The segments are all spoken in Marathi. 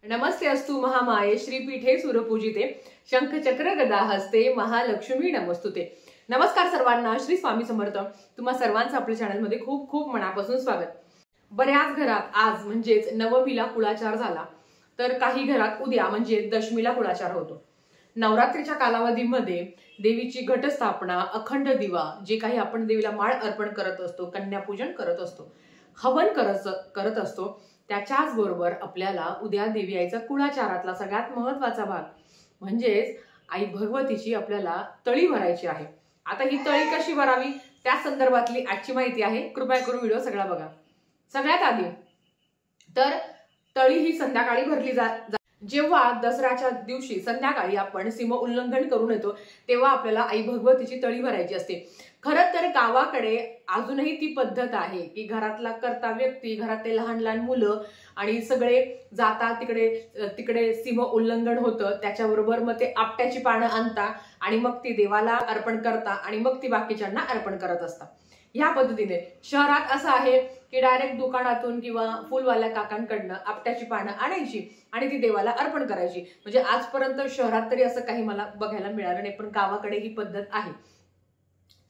नमस्ते अस्तु महामाये श्रीपीठे सुरपूजिते शंखचक्र गदा हस्ते महालक्ष्मी नमस्तुते। नमस्कार सर्वांना, श्री स्वामी समर्थ। तुम्हा सर्वांचं आपल्या चॅनलमध्ये खूप खूप मनापासून स्वागत। बऱ्याच घरात आज म्हणजेच नवमीला कुळाचार झाला, तर काही घरात उद्या म्हणजे दशमीला कुळाचार होतो। नवरात्रीच्या कालावधीमध्ये देवीची घटस्थापना, अखंड दिवा, जे काही आपण देवीला माळ अर्पण करत असतो, कन्यापूजन करत असतो, हवन करत असतो, त्याच्याच बरोबर आपल्याला उद्या देवी आईचा कुळाचारातला सगळ्यात महत्त्वाचा भाग म्हणजेच आई भगवतीची आपल्याला तळी भरायची आहे। आता ही तळी कशी भरावी त्या संदर्भातली आजची माहिती आहे। कृपया करून व्हिडिओ सगळा बघा। सगळ्यात आधी तर तळी ही संध्याकाळी भरली जेव्हा दसऱ्याच्या दिवशी संध्याकाळी आपण सीमा उल्लंघन करून येतो तेव्हा आपल्याला आई भगवतीची तळी भरायची असते। खरं तर गावाकडे अजूनही ती पद्धत आहे की घरातला कर्ता व्यक्ती, घरातले लहान लहान मुलं आणि सगळे जातात तिकडे सीमा उल्लंघन होतं, त्याच्याबरोबर मग ते आपट्याची पानं आणता आणि मग ती देवाला अर्पण करता आणि मग ती बाकीच्यांना अर्पण करत असतात। या पद्धतीने शहरात असं आहे की डायरेक्ट दुकानातून किंवा फुलवाल्या काकांकडनं आपट्याची पानं आणायची आणि ती देवाला अर्पण करायची। म्हणजे आजपर्यंत शहरात तरी असं काही मला बघायला मिळालं नाही, पण गावाकडे ही पद्धत आहे।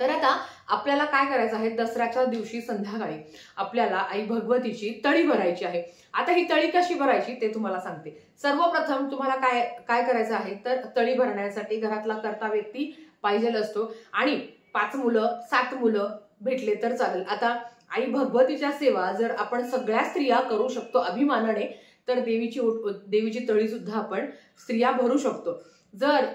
तर आता आपल्याला काय करायचं आहे, दसऱ्याच्या दिवशी संध्याकाळी आपल्याला आई भगवतीची तळी भरायची आहे। आता ही तळी कशी भरायची ते तुम्हाला सांगते। सर्वप्रथम तुम्हाला काय करायचं आहे, तर तळी भरण्यासाठी घरातला कर्ता व्यक्ती पाहिजे असतो आणि 5 मुलं 7 मुलं भेटले तर चालेल। आता आई भगवतीच्या सेवा जर आपण सगळ्या स्त्रिया करू शकतो अभिमानाने, तर देवीची तळी सुद्धा आपण स्त्रिया भरू शकतो। जर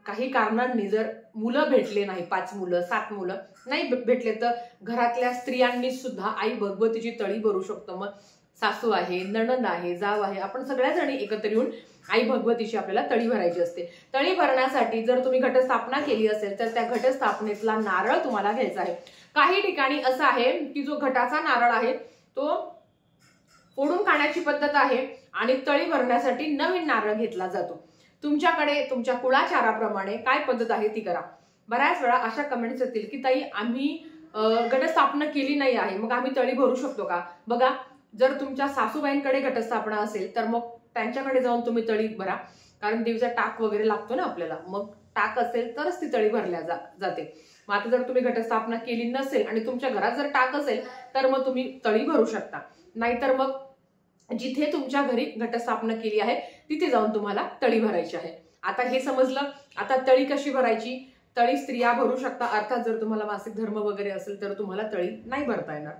काही कारणांनी जर मुलं भेटले नाही, 5 मुलं 7 मुलं नाही भेटले, तर घरातल्या स्त्रियांनी सुद्धा आई भगवतीची तळी भरू शकतो। मग सासू आहे, नणंद आहे, जाव आहे, आपण सगळ्या जणी एकत्र येऊन आई भगवतीची आपल्याला तळी भरायची असते। तळी भरण्यासाठी जर तुम्ही घटस्थापना केली असेल तर त्या घटस्थापनेतला नारळ तुम्हाला घ्यायचा आहे। काही ठिकाणी असं आहे की जो घटाचा नारळ आहे तो फोडून खाण्याची पद्धत आहे आणि तळी भरण्यासाठी नवीन नारळ घेतला जातो। तुमच्याकडे तुमच्या कुळाचाराप्रमाणे काय पद्धत आहे ती करा। बऱ्याच वेळा अशा कमेंट्स येतील की ताई आम्ही घटस्थापना केली नाही आहे, मग आम्ही तळी भरू शकतो का? बघा, जर तुमच्या सासूबाईंकडे घटस्थापना असेल तर मग त्यांच्याकडे जाऊन तुम्ही तळी भरा, कारण देवीचा टाक वगैरे लागतो ना आपल्याला, मग टाक असेल तरच ती तळी भरल्या जाते। मग आता जर तुम्ही घटस्थापना केली नसेल आणि तुमच्या घरात जर टाक असेल तर मग तुम्ही तळी भरू शकता, नाहीतर मग जिथे तुमच्या घरी घटस्थापना केली आहे तिथे जाऊन तुम्हाला तळी भरायची आहे। आता हे समजलं। आता तळी कशी भरायची? तळी स्त्रिया भरू शकता, अर्थात जर तुम्हाला मासिक धर्म वगैरे असेल तर तुम्हाला तळी नाही भरता येणार।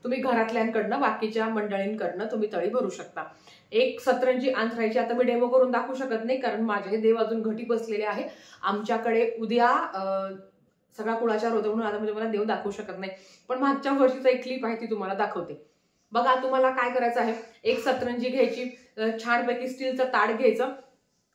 तुम्ही घरातल्यांकडनं, बाकीच्या मंडळींकडनं तुम्ही तळी भरू शकता। एक सतरंजी अंथरायची आता मी डेमो करून दाखवू शकत नाही, कारण माझे हे देव अजून घटी बसलेले आहे। आमच्याकडे उद्या सगळा कुळाचार होतो म्हणून आता म्हणजे मला देव दाखवू शकत नाही, पण मागच्या वर्षीचा एक क्लिप आहे ती तुम्हाला दाखवते। बघा, तुम्हाला काय करायचं आहे, एक सतरंजी घ्यायची, छानपैकी स्टीलचं ताट घ्यायचं,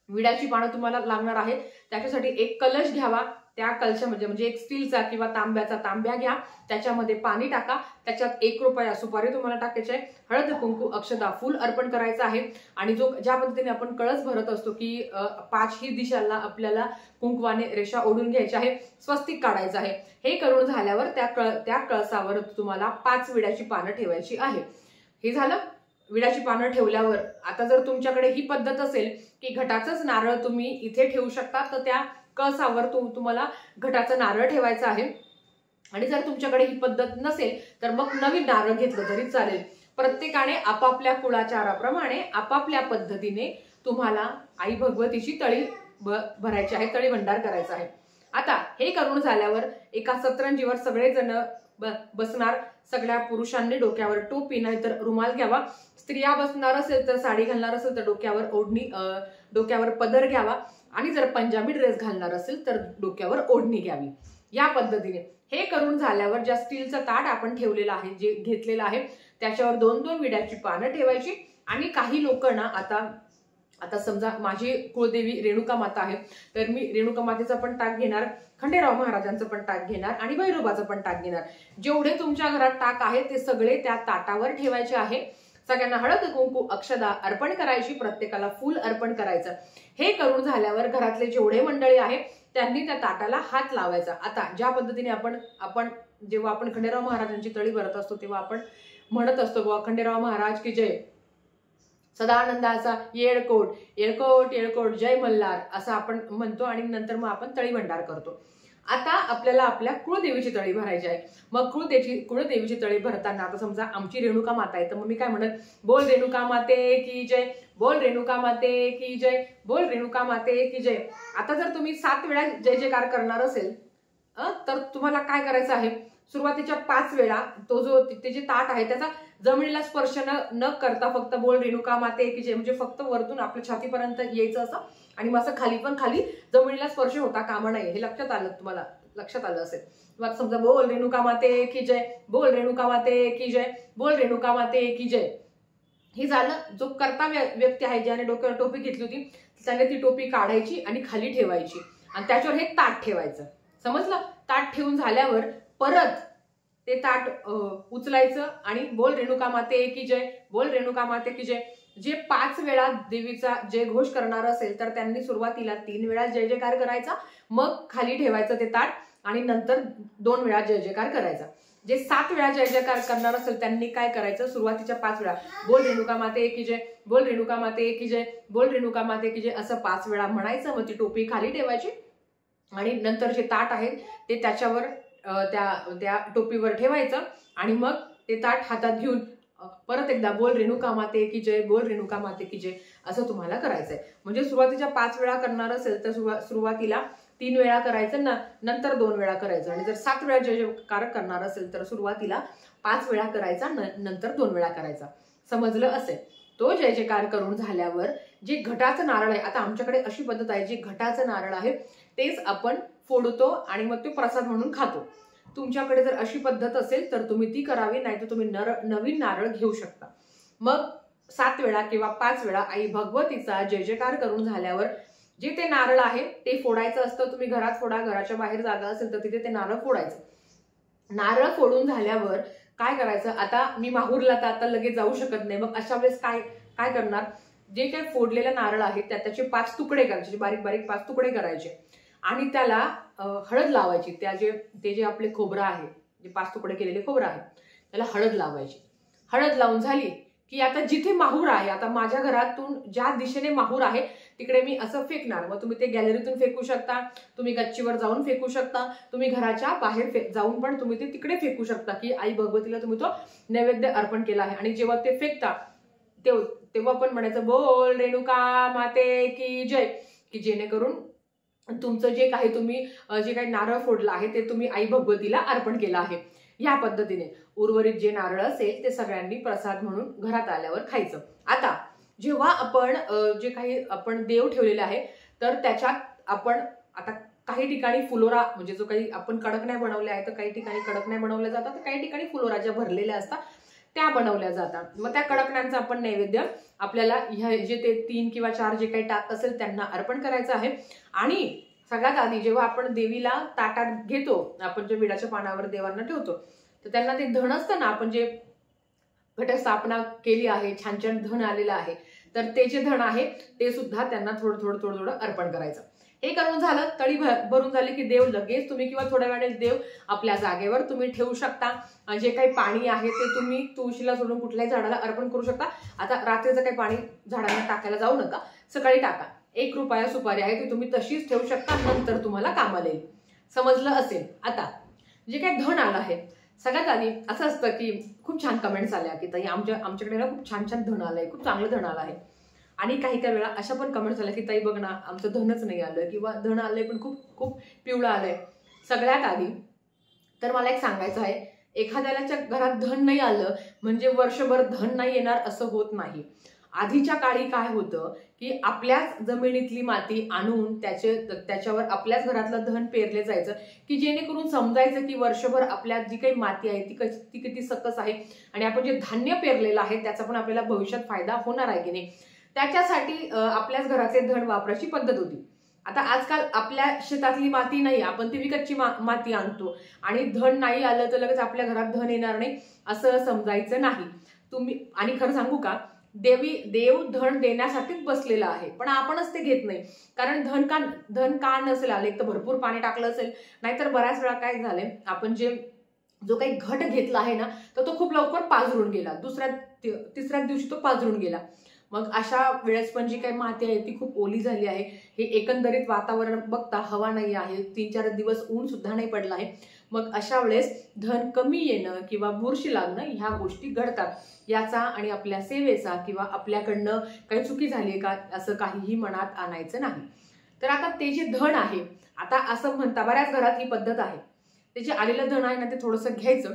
विड्याची पानं तुम्हाला लागणार आहे, त्याच्यासाठी एक कलश घ्यावा, त्या कलशामध्ये म्हणजे एक स्टीलचा किंवा तांब्या घ्या, त्याच्यामध्ये पाणी टाका, त्याच्यात 1 रुपया सुपारी तुम्हाला टाकायची आहे, हळद कुंकू अक्षदा फूल अर्पण करायचं आहे आणि ज्या पद्धतीने आपण कळस भरत असतो की 5ही दिशाला आपल्याला कुंकवाने रेषा ओढून घ्यायची आहे, स्वस्तिक काढायचं आहे। हे करून झाल्यावर त्या कळसावर तुम्हाला 5 विड्याची पानं ठेवायची आहे। हे झालं विड्याची पानं ठेवल्यावर आता जर तुमच्याकडे ही पद्धत असेल की घटाचंच नारळ तुम्ही इथे ठेवू शकता, तर त्या कळसावर तुम्हाला घटाचं नारळ ठेवायचं आहे। आणि जर तुमच्याकडे ही पद्धत नसेल तर मग नवीन नारळ घेतलं तरी चालेल। प्रत्येकाने आपापल्या कुळाचाराप्रमाणे आपापल्या पद्धतीने तुम्हाला आई भगवतीची तळी भरायची आहे, तळी भंडार करायचा आहे। आता हे करून झाल्यावर एका सतरंजीवर सगळेजण बसणार। सगळ्या पुरुषांनी डोक्यावर टोपी नाहीतर रुमाल घ्यावा, स्त्रिया बसणार असेल तर साडी घालणार असेल तर डोक्यावर पदर घ्यावा आणि जर पंजाबी ड्रेस घालणार असेल तर डोक्यावर ओढणी घ्यावी। या पद्धतीने हे करून झाल्यावर ज्या स्टीलचं ताट आपण ठेवलेलं आहे, जे घेतलेलं आहे, त्याच्यावर 2-2 विड्याची पानं ठेवायची आणि काही लोक ना आता समजा माझी कुळदेवी रेणुका माता आहे, तर मी रेणुका मातेचा पण टाक घेणार, खंडेराव महाराजांचं पण टाक घेणार आणि भैरोबाचं पण टाक घेणार। जेवढे तुमच्या घरात टाक आहे ते सगळे त्या ताटावर ठेवायचे आहे। सगळ्यांना हळद कुंकू अक्षदा अर्पण करायची, प्रत्येकाला फूल अर्पण करायचं। हे करून झाल्यावर घरातले जेवढे मंडळी आहे त्यांनी त्या ताटाला हात लावायचा। आता ज्या पद्धतीने आपण जेव्हा आपण खंडेराव महाराजांची तळी भरत असतो तेव्हा आपण म्हणत असतो, खंडेराव महाराज की जय, सदानंदाचा येळकोट येळकोट येळकोट जय मल्हार असं आपण म्हणतो आणि नंतर मग आपण तळी भंडार करतो. आता आपल्याला आपल्या कुळदेवीची तळी भरायची आहे. मग कुळदेवीची तळी भरताना आता समजा आमची रेणुका माता आहे तर मग मी काय म्हणत, बोल रेणुका माते की जय, बोल रेणुका माते की जय, बोल रेणुका माते की जय. आता जर तुम्ही 7 वेळा जय जयकार करणार असेल तर तुम्हाला काय करायचं आहे, सुरुवातीच्या 5 वेळा ते जे ताट आहे त्याचा जमिनीला स्पर्श न करता फक्त बोल रेणुका माते की जय म्हणजे फक्त वरतून आपल्या छातीपर्यंत यायचं असं आणि मग असं खाली जमिनीला स्पर्श होता कामा नये. हे लक्षात आलं, तुम्हाला लक्षात आलं असेल. मग समजा बोल रेणुका माते की जय, बोल रेणुका माते की जय, बोल रेणुका माते की जय. हे झालं. जो कर्ता व्यक्ती आहे ज्याने डोक्यावर टोपी घेतली होती त्याने ती टोपी काढायची आणि खाली ठेवायची आणि त्याच्यावर हे ताट ठेवायचं. समजलं? ताट ठेवून झाल्यावर परत ते ताट उचलायचं आणि बोल रेणुका माते की जय, बोल रेणुका माते की जय. जे 5 वेळा देवीचा जय घोष करणार असेल तर त्यांनी सुरुवातीला 3 वेळा जय जयकार करायचा, मग खाली ठेवायचं ते ताट आणि नंतर 2 वेळा जय जयकार करायचा. जे 7 वेळा जय जयकार करणार असेल त्यांनी काय करायचं, सुरुवातीच्या 5 वेळा बोल रेणुका माते की जय, बोल रेणुका माते की जय, बोल रेणुका माते की जय असं 5 वेळा म्हणायचं. मग ती टोपी खाली ठेवायची आणि नंतर जे ताट आहे ते त्याच्यावर त्या टोपीवर ठेवायचं आणि मग ते ताट हातात घेऊन परत एकदा बोल रेणुका माते की जय, बोल रेणुका माते की जय असं तुम्हाला करायचंय. म्हणजे सुरुवातीच्या 5 वेळा करणार असेल तर सुरुवातीला 3 वेळा करायचं, नंतर 2 वेळा करायचं आणि जर 7 वेळा जय जयकार करणार असेल तर सुरुवातीला 5 वेळा करायचा, नंतर 2 वेळा करायचा. समजलं असेल? तो जय जयकार करून झाल्यावर जे घटाचं नारळ आहे, आता आमच्याकडे अशी पद्धत आहे, जे घटाचं नारळ आहे तेच आपण फोडतो आणि मग ते प्रसाद म्हणून खातो. तुमच्याकडे जर अशी पद्धत असेल तर तुम्ही ती करावी, नाहीतर तुम्ही नवीन नारळ घेऊ शकता. मग 7 वेळा किंवा 5 वेळा आई भगवतीचा जय जयकार करून झाल्यावर जे ते नारळ आहे ते फोडायचं असतं. तुम्ही घरात फोडा, घराच्या बाहेर जागा असेल तर तिथे ते नारळ फोडायचं. नारळ फोडून झाल्यावर काय करायचं, आता मी माहूरला तर आता लगेच जाऊ शकत नाही, मग अशा वेळेस काय करणार, जे काही फोडलेलं नारळ आहे त्याचे 5 तुकडे करायचे, बारीक बारीक 5 तुकडे करायचे आणि त्याला हळद लावायची. ते जे आपले खोबरं आहे, जे 5 तुकडे केलेले खोबरं आहे त्याला हळद लावायची. हळद लावून झाली की आता जिथे माहूर आहे, आता माझ्या घरातून ज्या दिशेने माहूर आहे तिकडे मी असं फेकणार. मग तुम्ही ते गॅलरीतून फेकू शकता, तुम्ही गच्चीवर जाऊन फेकू शकता, तुम्ही घराच्या बाहेर जाऊन पण तुम्ही ते तिकडे फेकू शकता की आई भगवतीला तुम्ही तो नैवेद्य अर्पण केला आहे. आणि जेव्हा ते फेकता तेव्हा पण म्हणायचं बोल रेणुका माते की जय, की जेणेकरून तुमचं जे काही तुम्ही जे काही नारळ फोडलं आहे ते तुम्ही आई भगवतीला अर्पण केलं आहे. या पद्धतीने उर्वरित जे नारळ असेल ते सगळ्यांनी प्रसाद म्हणून घरात आल्यावर खायचं. आता जेव्हा आपण जे काही आपण देव ठेवलेले आहे तर त्याच्यात आपण आता काही ठिकाणी फुलोरा म्हणजे जो काही आपण कडक नाही बनवले आहे तर काही ठिकाणी कडक नाही बनवल्या जातात, तर काही ठिकाणी फुलोरा ज्या भरलेल्या असतात त्या बनवल्या जातात. मग त्या कडकण्यांचा आपण नैवेद्य आपल्याला जे ते 3 किंवा 4 जे काही टाक असेल त्यांना अर्पण करायचं आहे. आणि सगळ्यात आधी जेव्हा आपण देवीला ताटात घेतो, आपण जे विडाच्या पानावर देवांना ठेवतो तर त्यांना ते धन असतं ना, आपण जे घटस्थापना केली आहे, छान छान धन आलेलं आहे, तर ते जे धन आहे ते सुद्धा त्यांना थोडं थोडं अर्पण करायचं. हे करून झालं, तळी भरून झाली की देव लगेच तुम्ही किंवा थोड्या वेळाने देव आपल्या जागेवर तुम्ही ठेवू शकता. जे काही पाणी आहे ते तुम्ही तुळशीला सोडून कुठल्याही झाडाला अर्पण करू शकता. आता रात्रीचं काही पाणी झाडांना टाकायला जाऊ नका, सकाळी टाका. 1 रुपया सुपारी आहे ती तुम्ही तशीच ठेवू शकता, नंतर तुम्हाला कामाला येईल. समजलं असेल? आता जे काही धन आलं आहे, सगळ्यात आधी असं असतं की खूप छान कमेंट्स आल्या की ताई आमच्याकडे ना खूप छान छान धन आलंय, खूप चांगलं धन आलं आहे. आणि काही वेळा अशा पण कमेंट्स आल्या की ताई बघ ना आमचं धनच नाही आलं, किंवा धन आलंय पण खूप खूप पिवळं आलंय. सगळ्यात आधी तर मला एक सांगायचं आहे, एखाद्याच्या घरात धन नाही आलं म्हणजे वर्षभर धन नाही येणार असं होत नाही. आधीच्या काळी काय होतं की आपल्याच जमिनीतली माती आणून त्याच्यावर आपल्याच घरातलं धन पेरले जायचं, की जेणेकरून समजायचं की वर्षभर आपल्यात जी काही माती आहे ती किती सकस आहे आणि आपण जे धान्य पेरलेलं आहे त्याचा पण आपल्याला भविष्यात फायदा होणार आहे की नाही, त्याच्यासाठी आपल्याच घराचे धन वापरायची पद्धत होती. आता आजकाल आपल्या शेतातली माती नाही, आपण ती विकतची माती आणतो आणि धन नाही आलं तर लगेच आपल्या घरात धन येणार नाही असं समजायचं नाही तुम्ही. आणि खरं सांगू का, देव धन देण्यासाठीच बसलेला आहे, पण आपणच ते घेत नाही. कारण धन का नसेल आले, एक तर भरपूर पाणी टाकलं असेल, नाहीतर बऱ्याच वेळा काय झालंय, आपण जो काही घट घेतला आहे ना तर तो खूप लवकर पाझरून गेला, 2-3 दिवशी तो पाझरून गेला. मग अशा वेळेस पण जी काही माती आहे ती खूप ओली झाली आहे, हे एकंदरीत वातावरण बघता हवा नाही आहे, 3-4 दिवस ऊन सुद्धा नाही पडलं आहे, मग अशा वेळेस धन कमी येणं किंवा बुरशी लागणं ह्या गोष्टी घडतात. याचा आणि आपल्या सेवेचा किंवा आपल्याकडनं काही चुकी झाली आहे का असं काहीही मनात आणायचं नाही. तर आता ते जे धन आहे, आता असं म्हणता बऱ्याच घरात ही पद्धत आहे, ते जे आलेलं धन आहे ना ते थोडंसं घ्यायचं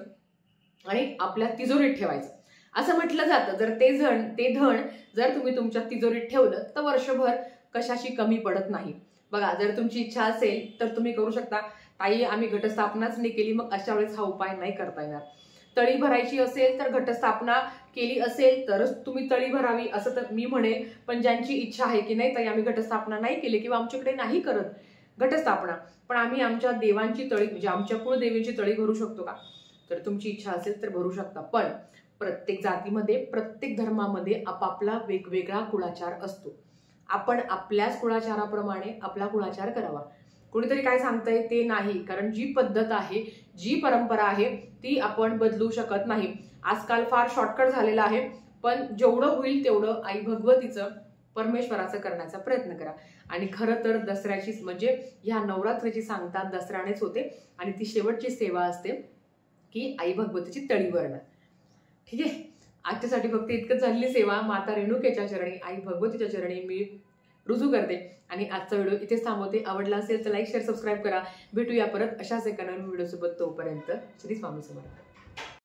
आणि आपल्या तिजोरीत ठेवायचं. असं म्हटलं जातं जर ते धन जर तुम्ही तुमच्या तिजोरीत ठेवलं तर वर्षभर कशाशी कमी पडत नाही. बघा, जर तुमची इच्छा असेल तर तुम्ही करू शकता. ताई आम्ही घटस्थापनाच नाही केली, मग अशा वेळेस हा उपाय नाही करता येणार. तळी भरायची असेल तर घटस्थापना केली असेल तरच तुम्ही तळी भरावी असं तर मी म्हणेल. पण ज्यांची इच्छा आहे की नाही ताई आम्ही घटस्थापना नाही केली किंवा आमच्याकडे नाही करत घटस्थापना, पण आम्ही आमच्या देवांची तळी म्हणजे आमच्या कुळदेवींची तळी भरू शकतो का, तर तुमची इच्छा असेल तर भरू शकता. पण प्रत्येक जातीमध्ये प्रत्येक धर्मामध्ये आपापला वेगवेगळा कुळाचार असतो. आपण आपल्याच कुळाचाराप्रमाणे आपला कुळाचार करावा. कोणीतरी काय सांगतंय ते नाही, कारण जी पद्धत आहे जी परंपरा आहे ती आपण बदलू शकत नाही. आजकाल फार शॉर्टकट झालेला आहे, पण जेवढं होईल तेवढं आई भगवतीचं परमेश्वराचं करण्याचा प्रयत्न करा. आणि खरं तर दसऱ्याचीच म्हणजे ह्या नवरात्रीची सांगता दसऱ्यानेच होते आणि ती शेवटची सेवा असते की आई भगवतीची तळी भरणं. ठीक आहे, आजच्यासाठी फक्त इतकंच झालेली सेवा माता रेणुकेच्या चरणी आई भगवतीच्या चरणी मी रुजू करते आणि आजचा व्हिडिओ इथेच थांबवते. आवडला असेल तर लाईक शेअर सबस्क्राईब करा. भेटूया परत अशाच एका नवीन व्हिडिओ सोबत. तोपर्यंत श्री स्वामी समर्थ.